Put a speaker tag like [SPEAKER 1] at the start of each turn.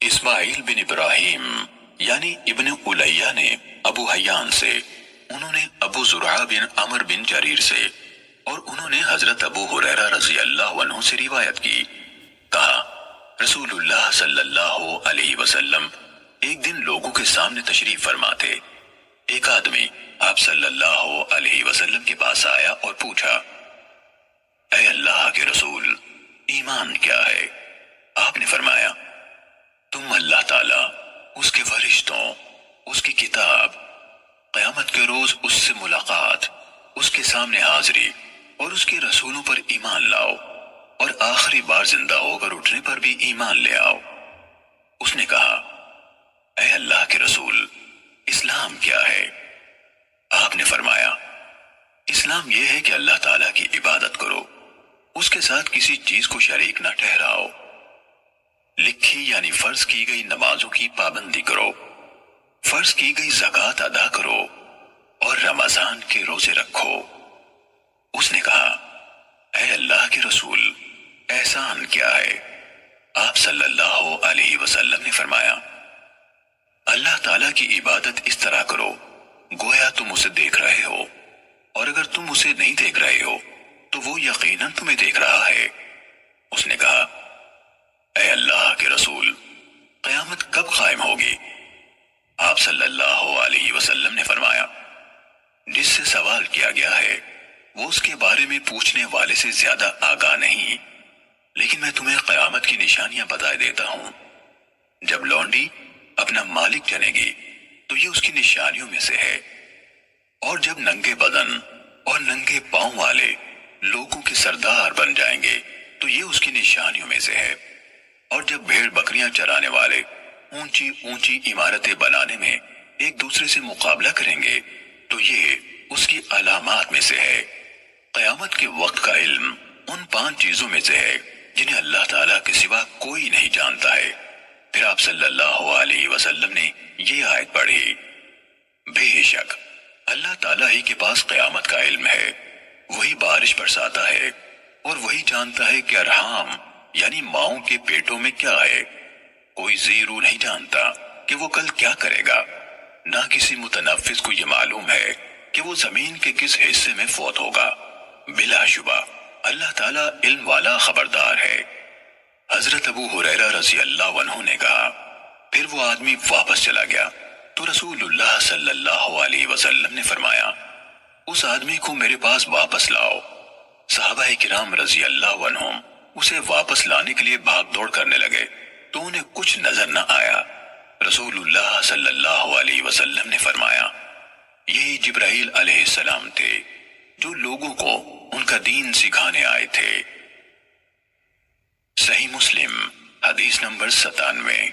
[SPEAKER 1] اسماعیل بن ابراہیم یعنی ابن الیہ نے ابو حیان سے، انہوں نے ابو زرعہ بن عمر بن جریر سے، اور انہوں نے حضرت ابو ہریرہ رضی اللہ عنہ سے روایت کی، کہا رسول اللہ صلی اللہ علیہ وسلم ایک دن لوگوں کے سامنے تشریف فرما تھے۔ ایک آدمی آپ صلی اللہ علیہ وسلم کے پاس آیا اور پوچھا، اے اللہ کے رسول، ایمان کیا ہے؟ آپ نے فرمایا، تم اللہ تعالیٰ، اس کے فرشتوں، اس کی کتاب، قیامت کے روز اس سے ملاقات، اس کے سامنے حاضری اور اس کے رسولوں پر ایمان لاؤ، اور آخری بار زندہ ہو کر اٹھنے پر بھی ایمان لے آؤ۔ اس نے کہا، اے اللہ کے رسول، اسلام کیا ہے؟ آپ نے فرمایا، اسلام یہ ہے کہ اللہ تعالیٰ کی عبادت کرو، اس کے ساتھ کسی چیز کو شریک نہ ٹھہراؤ، لکھی یعنی فرض کی گئی نمازوں کی پابندی کرو، فرض کی گئی زکوٰۃ ادا کرو، اور رمضان کے روزے رکھو۔ اس نے کہا، اے اللہ کے رسول، احسان کیا ہے؟ آپ صلی اللہ علیہ وسلم نے فرمایا، اللہ تعالیٰ کی عبادت اس طرح کرو گویا تم اسے دیکھ رہے ہو، اور اگر تم اسے نہیں دیکھ رہے ہو تو وہ یقیناً تمہیں دیکھ رہا ہے۔ اس نے کہا، اے اللہ کے رسول، قیامت کب قائم ہوگی؟ آپ صلی اللہ علیہ وسلم نے فرمایا، جس سے سوال کیا گیا ہے وہ اس کے بارے میں پوچھنے والے سے زیادہ آگاہ نہیں، لیکن میں تمہیں قیامت کی نشانیاں بتائے دیتا ہوں۔ جب لونڈی اپنا مالک جنے گی تو یہ اس کی نشانیوں میں سے ہے، اور جب ننگے بدن اور ننگے پاؤں والے لوگوں کے سردار بن جائیں گے تو یہ اس کی نشانیوں میں سے ہے، اور جب بھیڑ بکریاں چرانے والے اونچی اونچی عمارتیں بنانے میں ایک دوسرے سے مقابلہ کریں گے تو یہ اس کی علامات میں سے ہے۔ قیامت کے وقت کا علم ان 5 چیزوں میں سے ہے جنہیں اللہ تعالیٰ کے سوا کوئی نہیں جانتا ہے۔ پھر آپ صلی اللہ علیہ وسلم نے یہ آیت پڑھی، بے شک اللہ تعالیٰ ہی کے پاس قیامت کا علم ہے، وہی بارش برساتا ہے، اور وہی جانتا ہے کہ ارحام یعنی ماؤں کے پیٹوں میں کیا ہے۔ کوئی زیرو نہیں جانتا کہ وہ کل کیا کرے گا، نہ کسی متنفس کو یہ معلوم ہے کہ وہ زمین کے کس حصے میں فوت ہوگا۔ بلا شبہ اللہ تعالیٰ علم والا خبردار ہے۔ حضرت ابو ہریرہ رضی اللہ عنہ نے کہا، پھر وہ آدمی واپس چلا گیا تو رسول اللہ صلی اللہ علیہ وسلم نے فرمایا، اس آدمی کو میرے پاس واپس لاؤ۔ صحابہ کرام رضی اللہ عنہم اسے واپس لانے کے لیے بھاگ دوڑ کرنے لگے تو انہیں کچھ نظر نہ آیا۔ رسول اللہ صلی اللہ علیہ وسلم نے فرمایا، یہی جبرائیل علیہ السلام تھے جو لوگوں کو ان کا دین سکھانے آئے تھے۔ صحیح مسلم حدیث نمبر 97۔